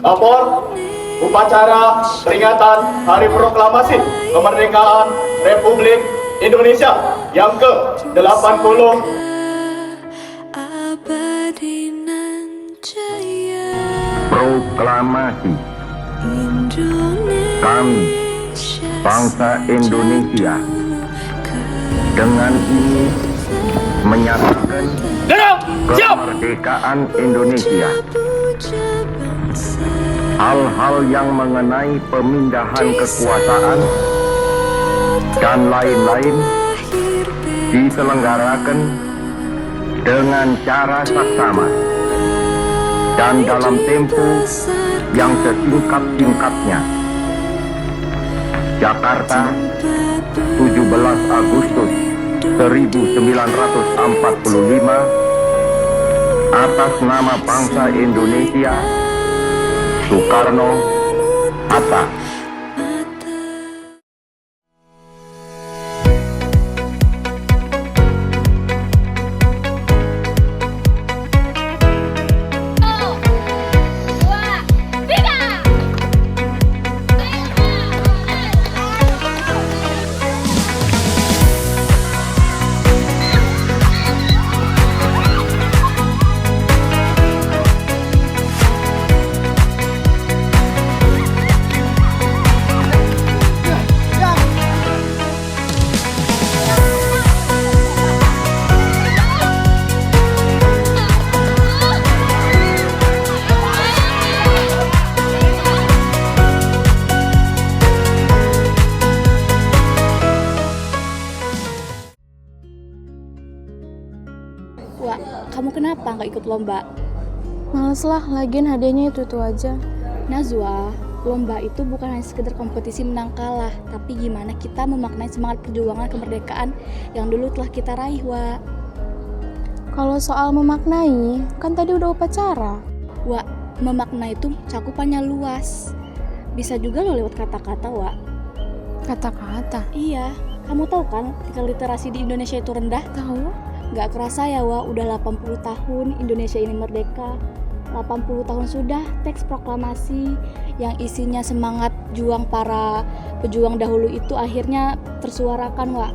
Lapor upacara peringatan Hari Proklamasi Kemerdekaan Republik Indonesia yang ke-80. Proklamasi. Kami, bangsa Indonesia, dengan ini menyatakan kemerdekaan Indonesia. Hal-hal yang mengenai pemindahan kekuasaan dan lain-lain diselenggarakan dengan cara saksama dan dalam tempo yang sesingkat-singkatnya. Jakarta, 17 Agustus 1945, atas nama bangsa Indonesia, Soekarno-Hatta. Wak, kamu kenapa nggak ikut lomba? Males lah, lagian hadiahnya itu aja. Nazwa, lomba itu bukan hanya sekedar kompetisi menang kalah, tapi gimana kita memaknai semangat perjuangan kemerdekaan yang dulu telah kita raih, Wak. Kalau soal memaknai, kan tadi udah upacara. Wak, memaknai itu cakupannya luas. Bisa juga lo lewat kata-kata, Wak. Kata-kata? Iya, kamu tahu kan tingkat literasi di Indonesia itu rendah? Tahu? Gak kerasa ya, Wak, udah 80 tahun Indonesia ini merdeka. 80 tahun sudah teks proklamasi yang isinya semangat juang para pejuang dahulu itu akhirnya tersuarakan, Wak.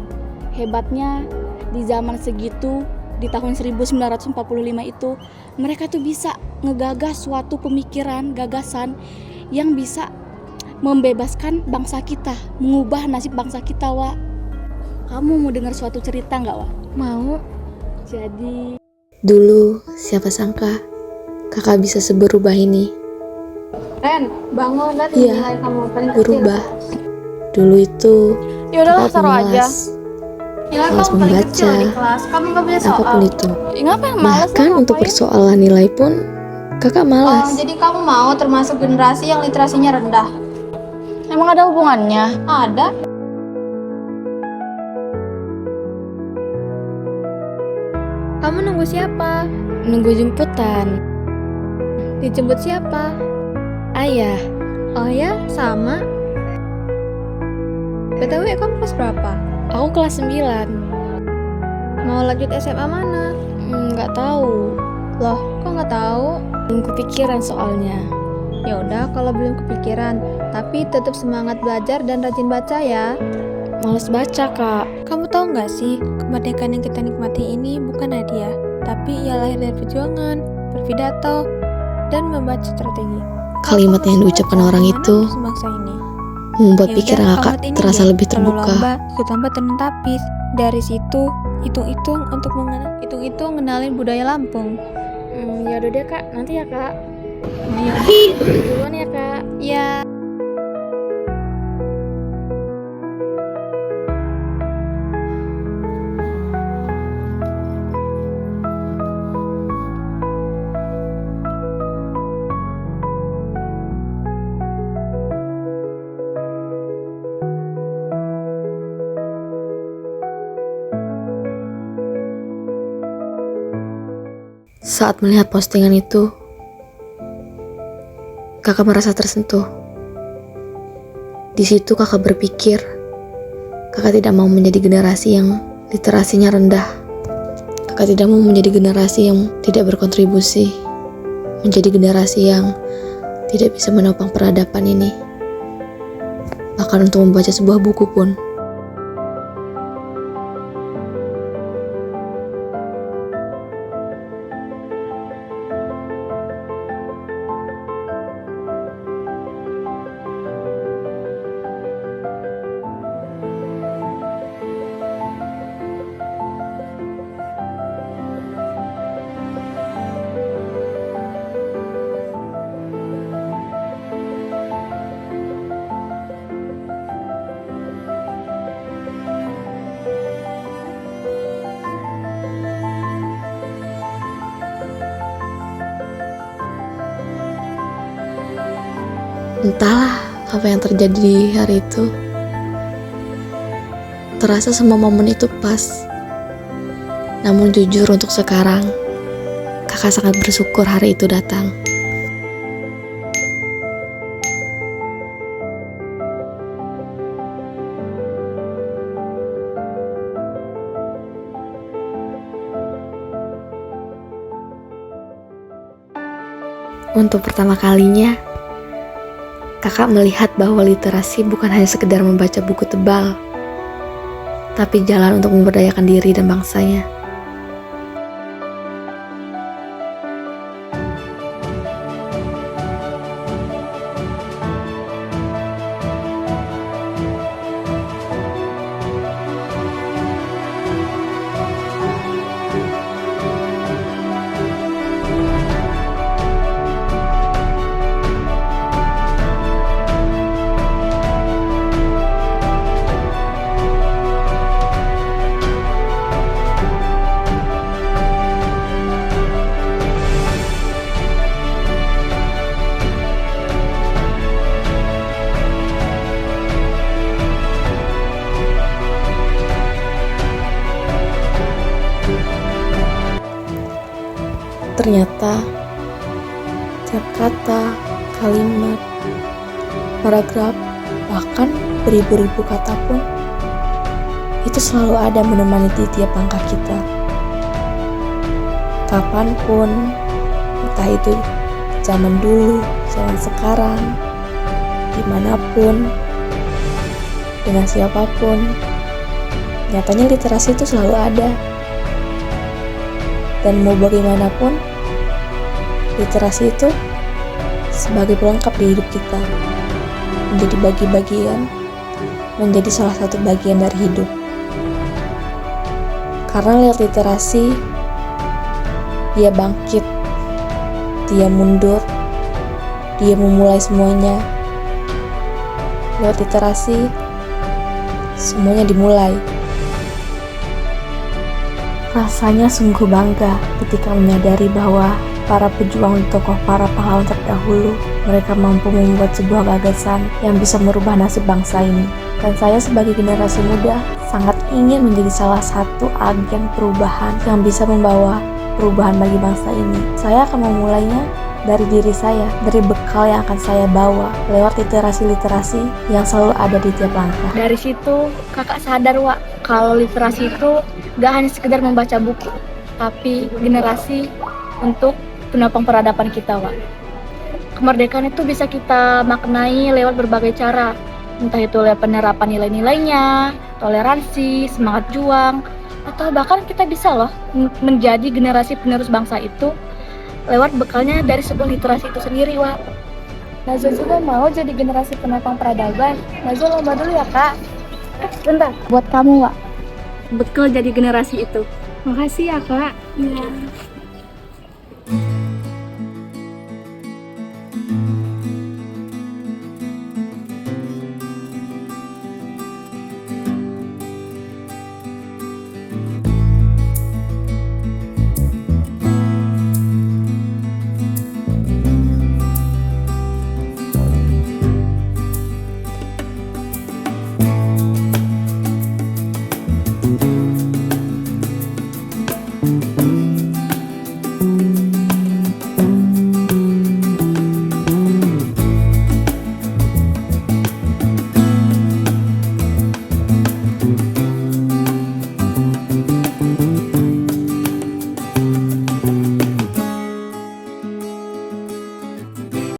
Hebatnya di zaman segitu, di tahun 1945 itu, mereka tuh bisa ngegagas suatu pemikiran, gagasan yang bisa membebaskan bangsa kita, mengubah nasib bangsa kita, Wak. Kamu mau dengar suatu cerita nggak, Wak? Mau. Jadi dulu siapa sangka kakak bisa seberubah ini. Ren, bangun dan Iya, nilai kamu paling berubah. Dulu itu Yaudahlah, kakak taruh aja. pemalas, Nilai malas kamu paling membaca, kecil di kelas. Kamu nggak punya soal. apapun itu. Ngapain malas? Bahkan untuk persoalan nilai pun kakak malas. Jadi kamu mau termasuk generasi yang literasinya rendah? Emang ada hubungannya? Ada. Kamu nunggu siapa? Nunggu jemputan. Dijemput siapa? Ayah, Oh ya, sama. BTW kamu kelas berapa? aku kelas 9. Mau lanjut SMA mana? Nggak tahu. Loh, kok nggak tahu? Belum kepikiran soalnya. Ya udah, kalau belum kepikiran, tapi tetap semangat belajar dan rajin baca ya. Males baca, Kak. Kamu tahu nggak sih, kemerdekaan yang kita nikmati ini bukan hadiah, tapi ia lahir dari perjuangan, berpidato, dan membaca strategi. Kalimat yang diucapkan orang itu Sebangsa ini. membuat Yaudah, pikiran kakak kamu ini terasa deh. lebih Kalau terbuka. lomba, ikut lomba tenun tapis. Dari situ, hitung-hitung untuk ngenalin budaya Lampung. ya udah deh, Kak, nanti ya, Kak. Ya, Duluan ya, Kak. ya. Saat melihat postingan itu, kakak merasa tersentuh. Di situ kakak berpikir, kakak tidak mau menjadi generasi yang literasinya rendah. Kakak tidak mau menjadi generasi yang tidak berkontribusi, menjadi generasi yang tidak bisa menopang peradaban ini. Bahkan untuk membaca sebuah buku pun. Entahlah apa yang terjadi di hari itu. Terasa semua momen itu pas. Namun jujur untuk sekarang, kakak sangat bersyukur hari itu datang. Untuk pertama kalinya, kakak melihat bahwa literasi bukan hanya sekedar membaca buku tebal, tapi jalan untuk memberdayakan diri dan bangsanya. Ternyata tiap kata, kalimat, paragraf, bahkan beribu-ribu kata pun itu selalu ada menemani di tiap langkah kita. Kapanpun, entah itu zaman dulu, zaman sekarang, dimanapun, dengan siapapun, nyatanya literasi itu selalu ada. Dan mau bagaimanapun, literasi itu sebagai pelengkap di hidup kita, menjadi bagi-bagian, menjadi salah satu bagian dari hidup. Karena lewat literasi, dia bangkit, dia mundur, dia memulai semuanya. Lewat literasi, semuanya dimulai. Rasanya sungguh bangga ketika menyadari bahwa para pejuang tokoh para pahlawan terdahulu, mereka mampu membuat sebuah gagasan yang bisa merubah nasib bangsa ini. Dan saya sebagai generasi muda sangat ingin menjadi salah satu agen perubahan yang bisa membawa perubahan bagi bangsa ini. Saya akan memulainya dari diri saya, dari bekal yang akan saya bawa lewat literasi-literasi yang selalu ada di tiap langkah. Dari situ kakak sadar, Wak, kalau literasi itu gak hanya sekedar membaca buku, tapi generasi untuk penopang peradaban kita, Wak. Kemerdekaan itu bisa kita maknai lewat berbagai cara, entah itu lewat penerapan nilai-nilainya, toleransi, semangat juang, atau bahkan kita bisa loh menjadi generasi penerus bangsa itu lewat bekalnya dari sebuah literasi itu sendiri, Wak. Nazul juga mau jadi generasi penopang peradaban. Nazul lomba dulu ya, Kak. Bentar, buat kamu, Wak. Bekal jadi generasi itu. Makasih ya, Kak. Iya.